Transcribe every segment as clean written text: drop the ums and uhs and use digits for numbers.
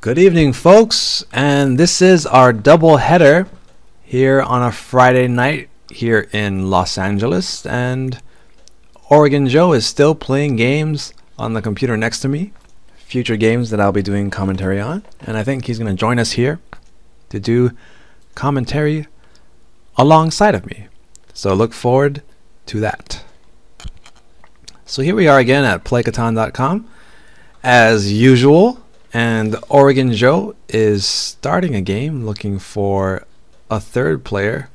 Good evening, folks, and this is our double header here on a Friday night here in Los Angeles, and OregonJoe is still playing games on the computer next to me, future games that I'll be doing commentary on, and I think he's going to join us here to do commentary alongside of me. So look forward to that. So here we are again at playcatan.com as usual, and OregonJoe is starting a game looking for a third player.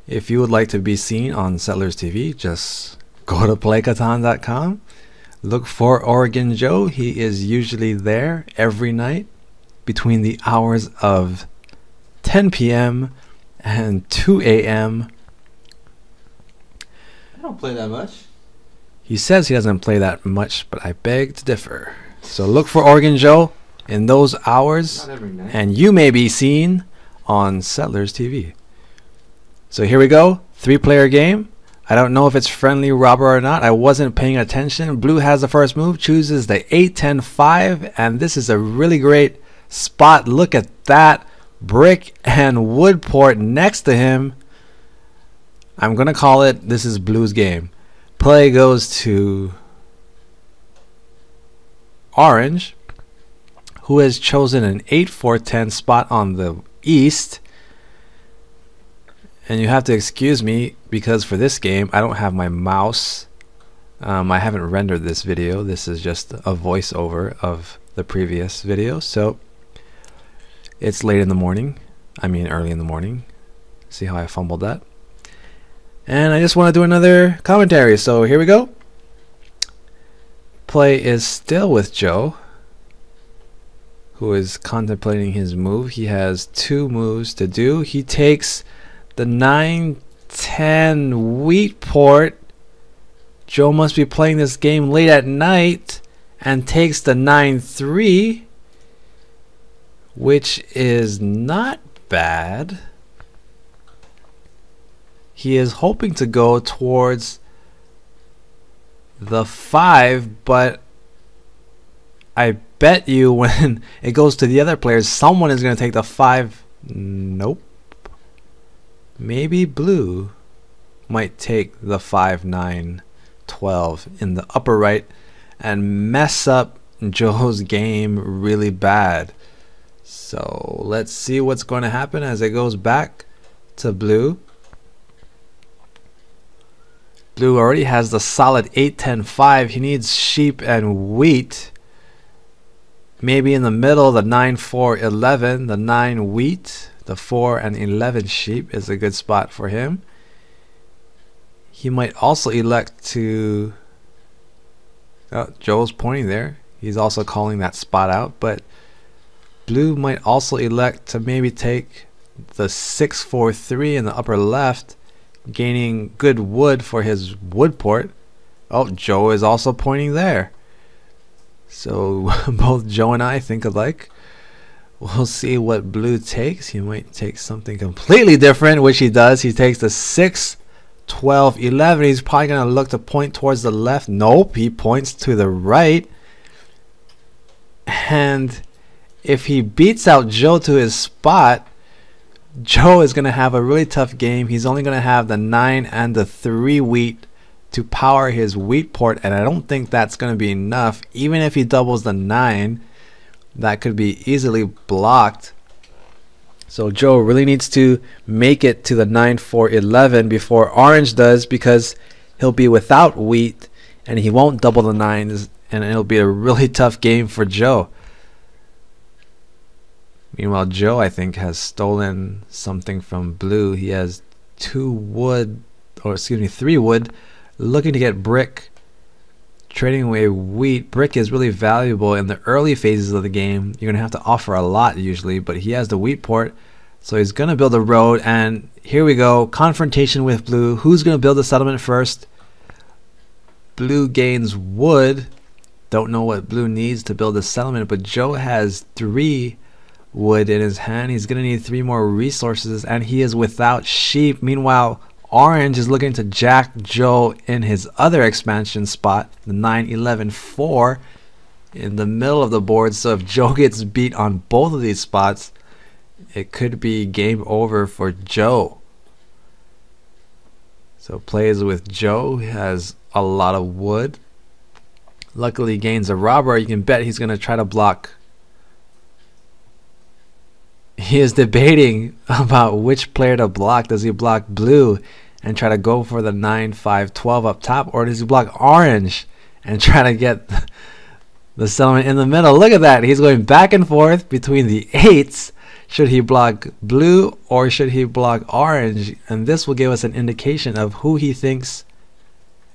If you would like to be seen on Settlers TV, just go to playcatan.com, look for OregonJoe. He is usually there every night between the hours of 10 p.m. and 2 a.m. I don't play that much. He says he doesn't play that much, but I beg to differ. So look for OregonJoe in those hours, Not every night. and you may be seen on Settlers TV. So here we go, 3-player game. I don't know if it's friendly robber or not. I wasn't paying attention. Blue has the first move, chooses the 8-10-5, and this is a really great spot. Look at that brick and wood port next to him. I'm gonna call it, this is Blue's game. Play goes to Orange, who has chosen an 8-4-10 spot on the east. And you have to excuse me because for this game I don't have my mouse. I haven't rendered this video. This is just a voiceover of the previous video. So it's late in the morning. I mean early in the morning. See how I fumbled that? And I just want to do another commentary. So here we go. Play is still with Joe, who is contemplating his move. He has 2 moves to do. He takes the 9-10 wheat port. Joe must be playing this game late at night and takes the 9-3, which is not bad. He is hoping to go towards the 5, but I bet you when it goes to the other players, someone is going to take the 5. Nope. Maybe Blue might take the 5-9-12 in the upper right and mess up Joe's game really bad. So let's see what's going to happen as it goes back to Blue. Blue already has the solid 8-10-5. He needs sheep and wheat. Maybe in the middle, the 9-4-11, the 9 wheat, the 4 and 11 sheep is a good spot for him. He might also elect to... Oh, Joe's pointing there. He's also calling that spot out, but Blue might also elect to maybe take the 6-4-3 in the upper left, gaining good wood for his wood port. Oh, Joe is also pointing there. So both Joe and I think alike. We'll see what Blue takes. He might take something completely different, which he does. He takes the 6-12-11. He's probably going to look to point towards the left. Nope, he points to the right. And if he beats out Joe to his spot, Joe is going to have a really tough game. He's only going to have the 9 and the 3 wheat to power his wheat port, and I don't think that's going to be enough. Even if he doubles the 9, that could be easily blocked. So Joe really needs to make it to the 9-4-11 before Orange does, because he'll be without wheat and he won't double the 9s, and it'll be a really tough game for Joe. Meanwhile, Joe, I think, has stolen something from Blue. He has 3 wood, looking to get brick, trading away wheat. Brick is really valuable in the early phases of the game. You're going to have to offer a lot usually, but he has the wheat port, so he's going to build a road. And here we go, confrontation with Blue. Who's going to build the settlement first? Blue gains wood. Don't know what Blue needs to build a settlement, but Joe has 3 wood in his hand. He's gonna need 3 more resources, and he is without sheep. Meanwhile, Orange is looking to jack Joe in his other expansion spot, the 9-11-4. in the middle of the board. So if Joe gets beat on both of these spots, it could be game over for Joe. So plays with Joe. He has a lot of wood. Luckily he gains a robber. You can bet he's going to try to block. He is debating about which player to block. Does he block blue and try to go for the 9, 5, 12 up top, or does he block orange and try to get the settlement in the middle? Look at that. He's going back and forth between the 8s. Should he block blue or should he block orange? And this will give us an indication of who he thinks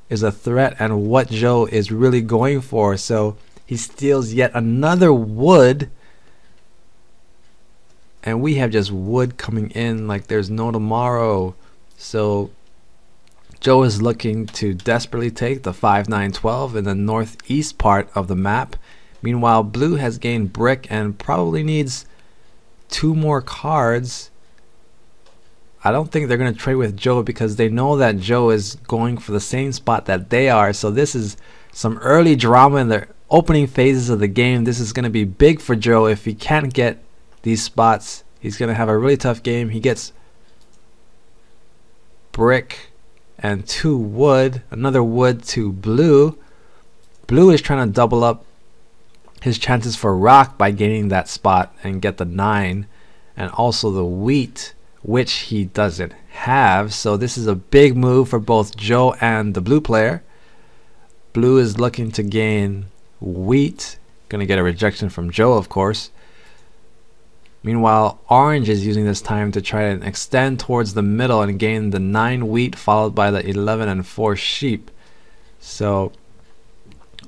is a threat and what Joe is really going for. So he steals yet another wood, and we have just wood coming in like there's no tomorrow. So Joe is looking to desperately take the 5, 9, 12 in the northeast part of the map. Meanwhile, blue has gained brick and probably needs 2 more cards. I don't think they're going to trade with Joe because they know that Joe is going for the same spot that they are. So this is some early drama in the opening phases of the game. This is going to be big for Joe. If he can't get these spots, he's going to have a really tough game. He gets brick and 2 wood, another wood to blue. Blue is trying to double up his chances for rock by gaining that spot and get the 9 and also the wheat, which he doesn't have. So this is a big move for both Joe and the blue player. Blue is looking to gain wheat, gonna get a rejection from Joe, of course. Meanwhile, orange is using this time to try and extend towards the middle and gain the 9 wheat followed by the 11 and 4 sheep. So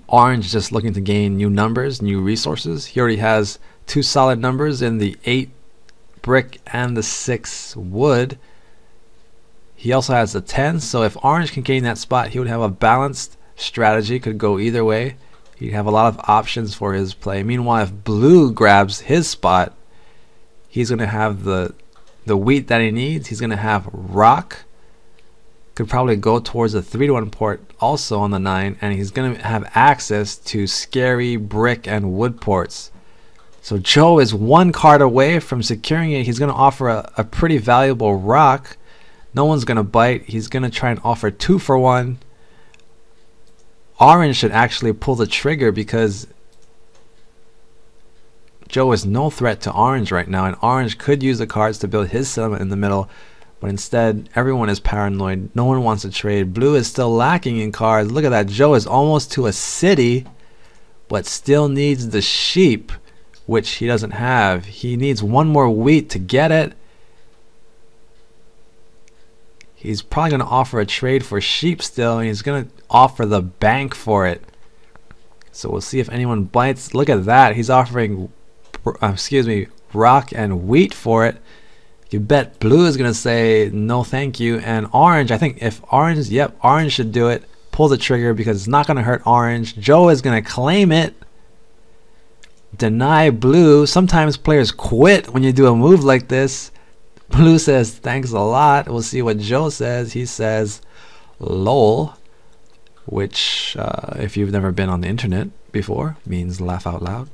orange just looking to gain new numbers, new resources. He already has 2 solid numbers in the 8 brick and the 6 wood. He also has the 10, so if orange can gain that spot, he would have a balanced strategy. Could go either way. He'd have a lot of options for his play. Meanwhile, if blue grabs his spot, he's going to have the wheat that he needs. He's going to have rock. Could probably go towards the 3-to-1 port also on the 9, and he's going to have access to scary brick and wood ports. So Joe is 1 card away from securing it. He's going to offer a pretty valuable rock. No one's going to bite. He's going to try and offer 2 for 1. Orange should actually pull the trigger because Joe is no threat to orange right now, and orange could use the cards to build his settlement in the middle. But instead, everyone is paranoid. No one wants to trade. Blue is still lacking in cards. Look at that. Joe is almost to a city, but still needs the sheep, which he doesn't have. He needs 1 more wheat to get it. He's probably going to offer a trade for sheep still, and he's going to offer the bank for it. So we'll see if anyone bites. Look at that. He's offering, rock and wheat for it. You bet blue is going to say no thank you, and orange, I think if orange, yep, orange should do it. Pull the trigger because it's not going to hurt orange. Joe is going to claim it. Deny blue. Sometimes players quit when you do a move like this. Blue says thanks a lot. We'll see what Joe says. He says lol, which if you've never been on the internet before means laugh out loud.